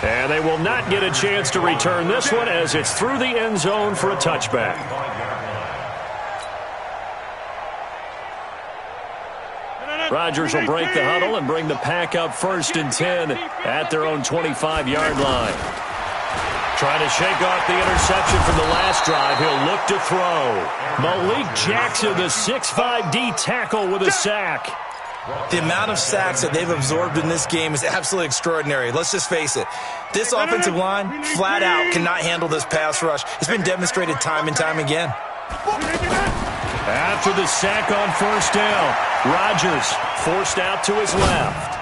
And they will not get a chance to return this one as it's through the end zone for a touchback. Rodgers will break the huddle and bring the pack up 1st and 10 at their own 25-yard line. Trying to shake off the interception from the last drive. He'll look to throw. Malik Jackson, the 6'5" D tackle with a sack. The amount of sacks that they've absorbed in this game is absolutely extraordinary. Let's just face it. This offensive line, flat out, cannot handle this pass rush. It's been demonstrated time and time again. After the sack on 1st down, Rodgers forced out to his left.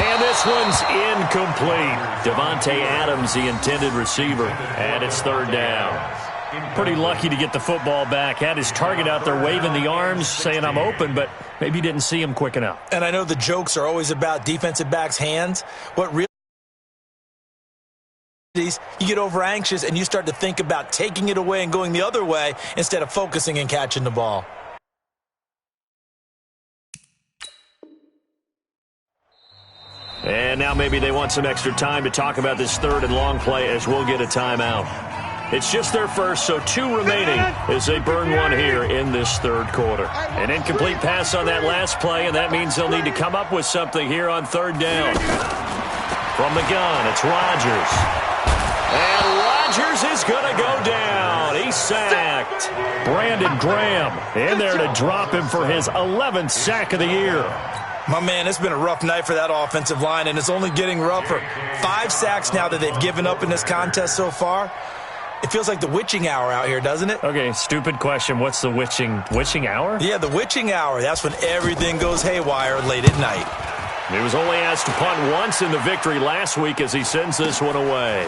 And this one's incomplete. Devontae Adams, the intended receiver, and it's 3rd down. Pretty lucky to get the football back. Had his target out there waving the arms, saying I'm open, but maybe didn't see him quick enough. And I know the jokes are always about defensive backs' hands. What really is, you get over anxious and you start to think about taking it away and going the other way instead of focusing and catching the ball. And now maybe they want some extra time to talk about this 3rd and long play as we'll get a timeout. It's just their first, so 2 remaining as they burn one here in this 3rd quarter. An incomplete pass on that last play, and that means they'll need to come up with something here on 3rd down. From the gun, it's Rodgers. And Rodgers is going to go down. He's sacked. Brandon Graham in there to drop him for his 11th sack of the year. My man, it's been a rough night for that offensive line, and it's only getting rougher. 5 sacks now that they've given up in this contest so far. It feels like the witching hour out here, doesn't it? Okay, stupid question. What's the witching hour? Yeah, the witching hour. That's when everything goes haywire late at night. He was only asked to punt once in the victory last week as he sends this one away.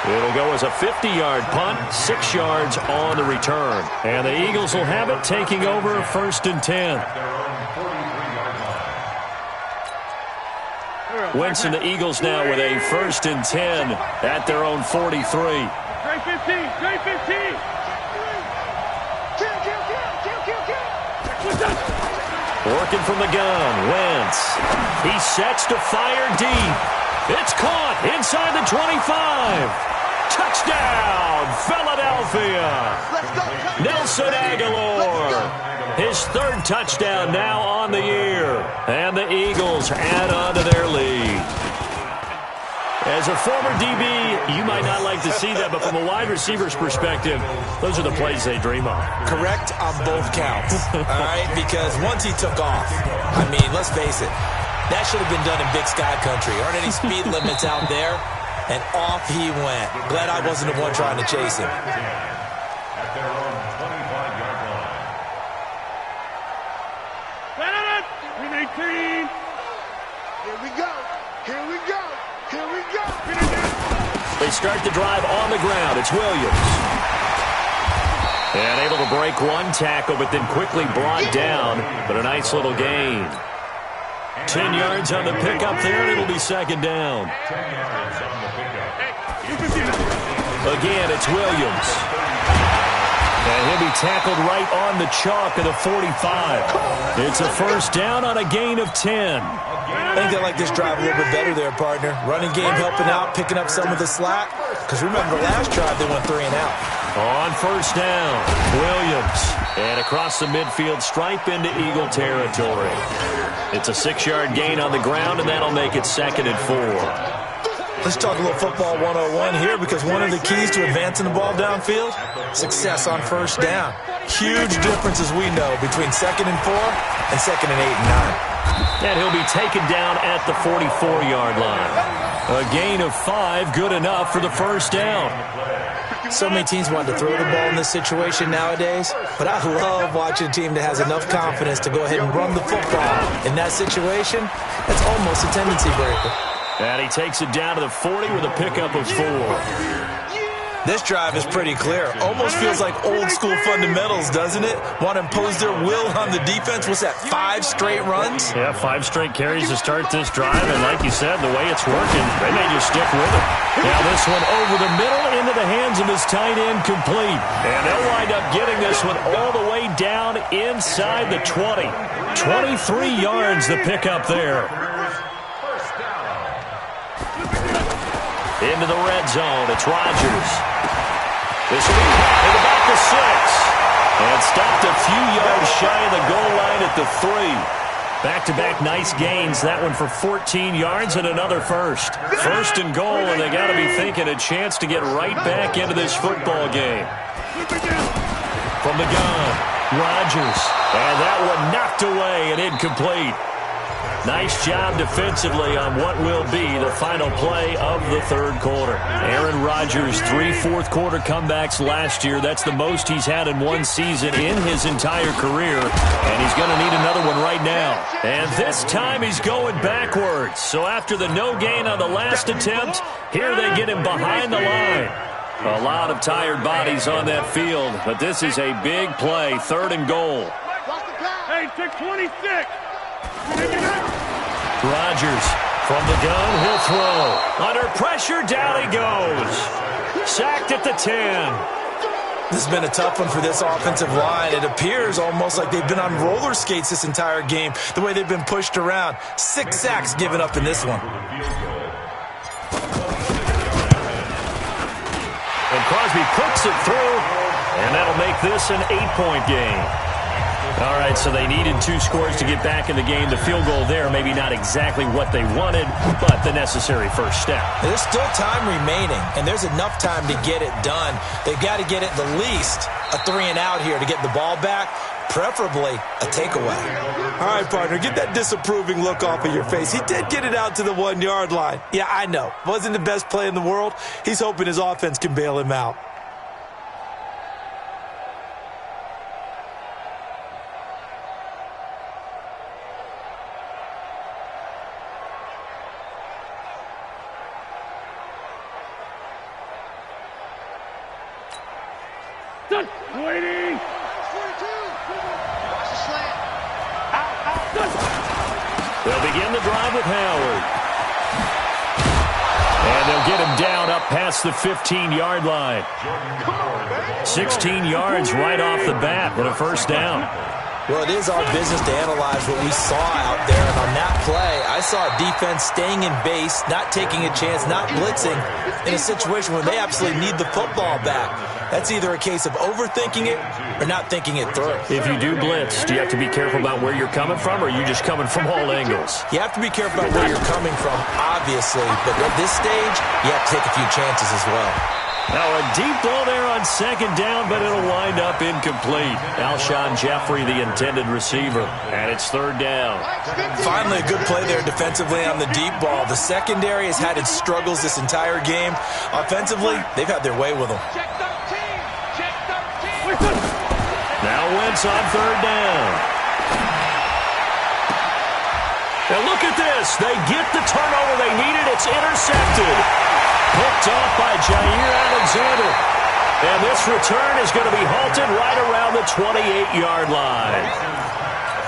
It'll go as a 50-yard punt, 6 yards on the return. And the Eagles will have it, taking over 1st and 10. Wentz and the Eagles now with a 1st and 10 at their own 43. Trey 15, Trey 15. Working from the gun, Wentz. He sets to fire deep. It's caught inside the 25. Touchdown, Philadelphia. Nelson Aguilar. His 3rd touchdown now on the year. And the Eagles add on to their lead. As a former DB, you might not like to see that, but from a wide receiver's perspective, those are the plays they dream of. Correct on both counts, all right? Because once he took off, I mean, let's face it, that should have been done in Big Sky Country. Aren't any speed limits out there? And off he went. Glad I wasn't the one trying to chase him. Here we go. Here we go. Here we go. They start the drive on the ground. It's Williams. And able to break one tackle, but then quickly brought down. But a nice little gain. 10 yards on the pickup there, and it'll be 2nd down. Again, it's Williams. And he'll be tackled right on the chalk of the 45. It's a 1st down on a gain of 10. I think they like this drive a little bit better there, partner. Running game helping out, picking up some of the slack. Because remember, the last drive they went 3 and out. On 1st down, Williams. And across the midfield stripe into Eagle territory. It's a 6-yard gain on the ground, and that'll make it 2nd and 4. Let's talk a little football 101 here, because one of the keys to advancing the ball downfield, success on 1st down. Huge difference, as we know, between 2nd and 4 and 2nd and 8 and 9. And he'll be taken down at the 44-yard line. A gain of 5, good enough for the 1st down. So many teams want to throw the ball in this situation nowadays, but I love watching a team that has enough confidence to go ahead and run the football. In that situation, that's almost a tendency breaker. And he takes it down to the 40 with a pickup of 4. This drive is pretty clear. Almost feels like old school fundamentals, doesn't it? Want to impose their will on the defense. What's that, 5 straight runs? Yeah, 5 straight carries to start this drive. And like you said, the way it's working, they may just stick with it. Now this one over the middle into the hands of his tight end, complete. And they'll wind up getting this one all the way down inside the 20. 23 yards the pickup there. Into the red zone. It's Rodgers. This will be caught at about the 6. And stopped a few yards shy of the goal line at the 3. Back-to-back nice gains. That one for 14 yards and another first. First and goal, and they got to be thinking a chance to get right back into this football game. From the gun, Rodgers. And that one knocked away and incomplete. Nice job defensively on what will be the final play of the third quarter. Aaron Rodgers, 3 fourth-quarter comebacks last year. That's the most he's had in one season in his entire career. And he's going to need another one right now. And this time he's going backwards. So after the no gain on the last attempt, here they get him behind the line. A lot of tired bodies on that field, but this is a big play, 3rd and goal. Hey, 626. Rodgers from the gun, he'll throw. Under pressure, down he goes. Sacked at the 10. This has been a tough one for this offensive line. It appears almost like they've been on roller skates this entire game, the way they've been pushed around. 6 sacks given up in this one. And Crosby puts it through, and that'll make this an 8-point game. All right, so they needed 2 scores to get back in the game. The field goal there, maybe not exactly what they wanted, but the necessary first step. There's still time remaining, and there's enough time to get it done. They've got to get at the least a 3-and-out here to get the ball back, preferably a takeaway. All right, partner, get that disapproving look off of your face. He did get it out to the 1-yard line. Yeah, I know. Wasn't the best play in the world. He's hoping his offense can bail him out. Waiting. 42. Watch the slant. They'll begin the drive with Howard. And they'll get him down up past the 15-yard line. 16 yards right off the bat with a first down. Well, it is our business to analyze what we saw out there. And on that play, I saw a defense staying in base, not taking a chance, not blitzing in a situation where they absolutely need the football back. That's either a case of overthinking it or not thinking it through. If you do blitz, do you have to be careful about where you're coming from, or are you just coming from all angles? You have to be careful about where you're coming from, obviously. But at this stage, you have to take a few chances as well. Now a deep ball there on 2nd down, but it'll wind up incomplete. Alshon Jeffrey, the intended receiver, and it's 3rd down. Finally, a good play there defensively on the deep ball. The secondary has had its struggles this entire game. Offensively, they've had their way with them. Now Wentz on 3rd down. And look at this. They get the turnover they needed. It's intercepted. Picked off by Jair Alexander. And this return is going to be halted right around the 28-yard line.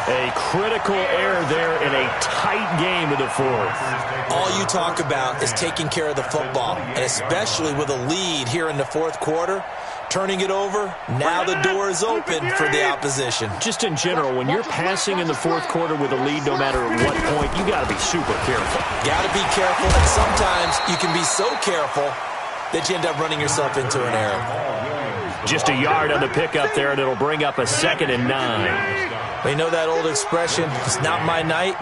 A critical error there in a tight game in the 4th. All you talk about is taking care of the football, and especially with a lead here in the 4th quarter. Turning it over, now the door is open for the opposition. Just in general, when you're passing in the 4th quarter with a lead, no matter at what point, you got to be super careful. Got to be careful, and sometimes you can be so careful that you end up running yourself into an error. Just a yard on the pickup there, and it'll bring up a 2nd and 9. We know that old expression, it's not my night.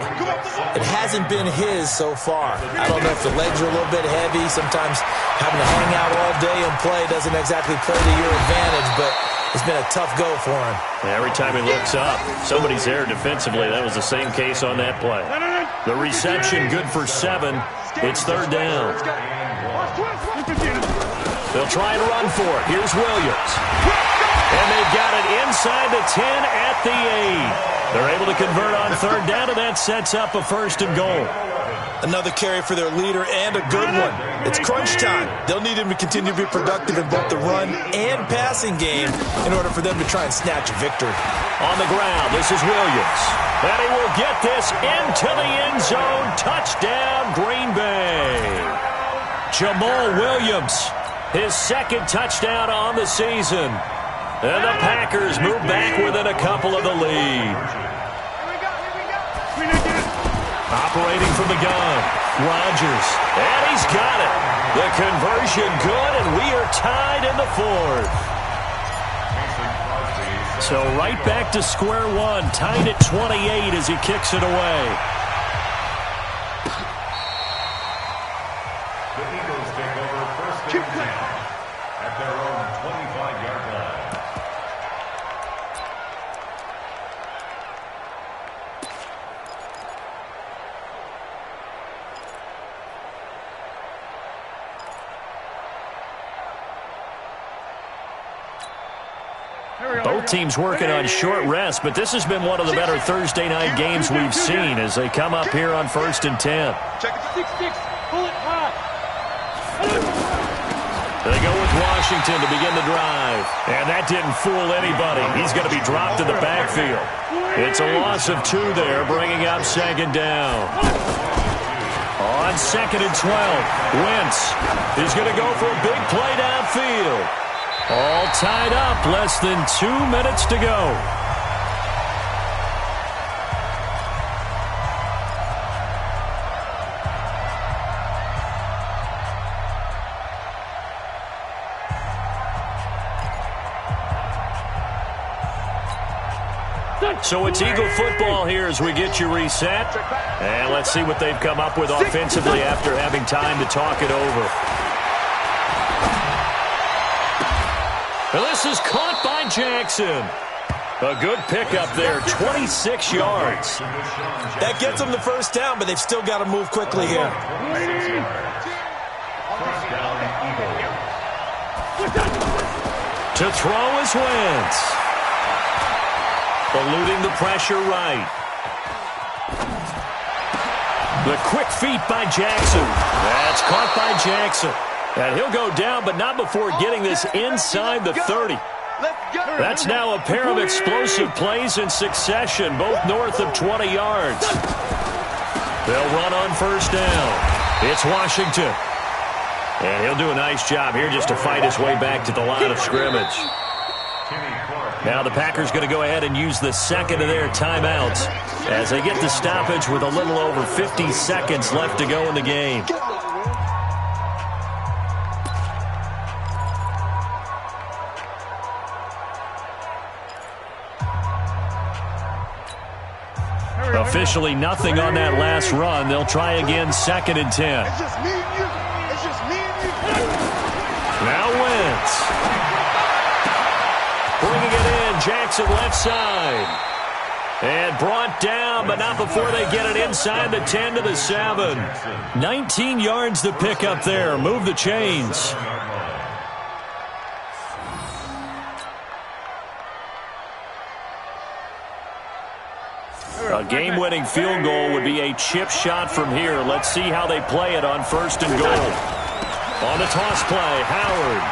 It hasn't been his so far. I don't know if the legs are a little bit heavy. Sometimes having to hang out all day and play doesn't exactly play to your advantage, but it's been a tough go for him. Every time he looks up, somebody's there defensively. That was the same case on that play. The reception good for 7. It's 3rd down. They'll try and run for it. Here's Williams. And they've got it inside the 10 at the 8. They're able to convert on 3rd down, and that sets up a 1st and goal. Another carry for their leader, and a good one. It's crunch time. They'll need him to continue to be productive in both the run and passing game in order for them to try and snatch a victory. On the ground, this is Williams. And he will get this into the end zone. Touchdown, Green Bay. Jamal Williams, his 2nd touchdown on the season. And the Packers move back within a couple of the lead. Operating from the gun, Rodgers. And he's got it. The conversion good, and we are tied in the fourth. So right back to square one, tied at 28 as he kicks it away. The Eagles take over first and 10 at their own 25-yard line. Both teams working on short rest, but this has been one of the better Thursday night games we've seen as they come up here on first and 10. Check it. 6-6. Pull it high. They go with Washington to begin the drive. And that didn't fool anybody. He's going to be dropped in the backfield. It's a loss of 2 there, bringing up second down. On second and 12, Wentz is going to go for a big play downfield. All tied up, less than 2 minutes to go. So it's Eagle football here as we get you reset. And let's see what they've come up with offensively after having time to talk it over. And this is caught by Jackson. A good pickup there, 26 yards. That gets them the first down, but they've still got to move quickly here. First down, Eagles. To throw is Wentz. Eluding the pressure right. The quick feet by Jackson. That's caught by Jackson. And he'll go down, but not before getting this inside the 30. That's now a pair of explosive plays in succession, both north of 20 yards. They'll run on first down. It's Washington. And he'll do a nice job here just to fight his way back to the line of scrimmage. Now the Packers going to go ahead and use the second of their timeouts as they get the stoppage with a little over 50 seconds left to go in the game. Officially nothing on that last run. They'll try again second and 10. It's just me and you. It's just me and you. Now Wentz. Bringing it in, Jackson left side. And brought down, but not before they get it inside the 10 to the 7. 19 yards to pick up there. Move the chains. A game-winning field goal would be a chip shot from here. Let's see how they play it on first and goal. On the toss play, Howard.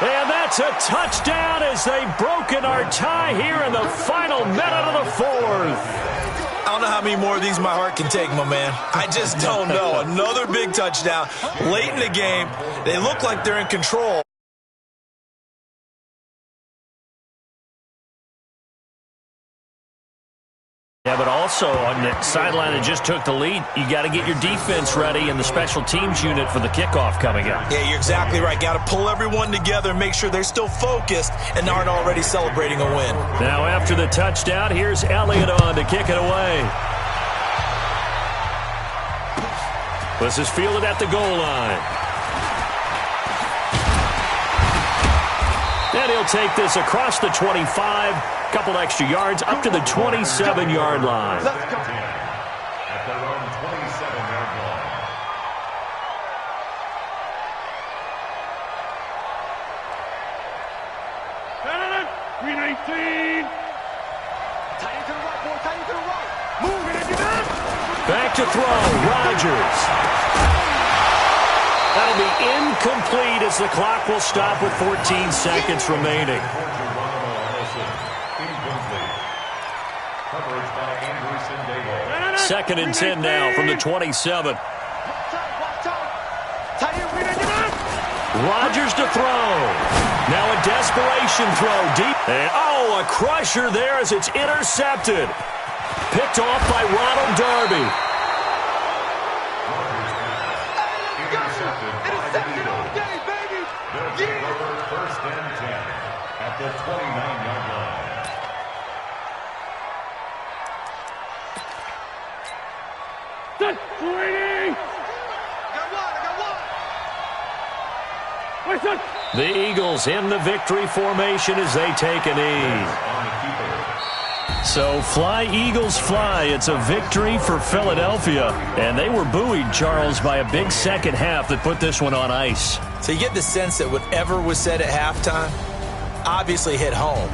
And that's a touchdown as they've broken our tie here in the final minute of the fourth. I don't know how many more of these my heart can take, my man. I just don't know. Another big touchdown late in the game. They look like they're in control. Yeah, but also on the sideline that just took the lead, you got to get your defense ready and the special teams unit for the kickoff coming up. Yeah, you're exactly right. Got to pull everyone together and make sure they're still focused and aren't already celebrating a win. Now after the touchdown, here's Elliott on to kick it away. This is fielded at the goal line. And he'll take this across the 25, couple extra yards, up to the 27-yard line. At their own 27-yard line. Green 18. Tight into the right, boy. Tight into the right. Move it, get down. Back to throw, Rodgers. That'll be incomplete as the clock will stop with 14 seconds remaining. Second and 10 now from the 27. Rodgers to throw. Now a desperation throw deep. And a crusher there as it's intercepted. Picked off by Ronald Darby. Set. 380. Wait, set. The Eagles in the victory formation as they take a knee. So fly, Eagles, fly. It's a victory for Philadelphia. And they were buoyed, Charles, by a big second half that put this one on ice. So you get the sense that whatever was said at halftime obviously hit home.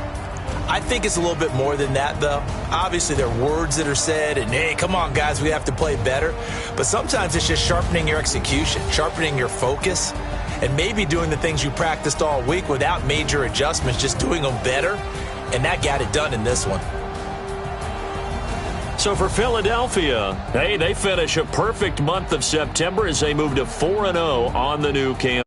I think it's a little bit more than that, though. Obviously, there are words that are said, and, hey, come on, guys, we have to play better. But sometimes it's just sharpening your execution, sharpening your focus, and maybe doing the things you practiced all week without major adjustments, just doing them better. And that got it done in this one. So for Philadelphia, hey, they finish a perfect month of September as they move to 4-0 on the new campaign.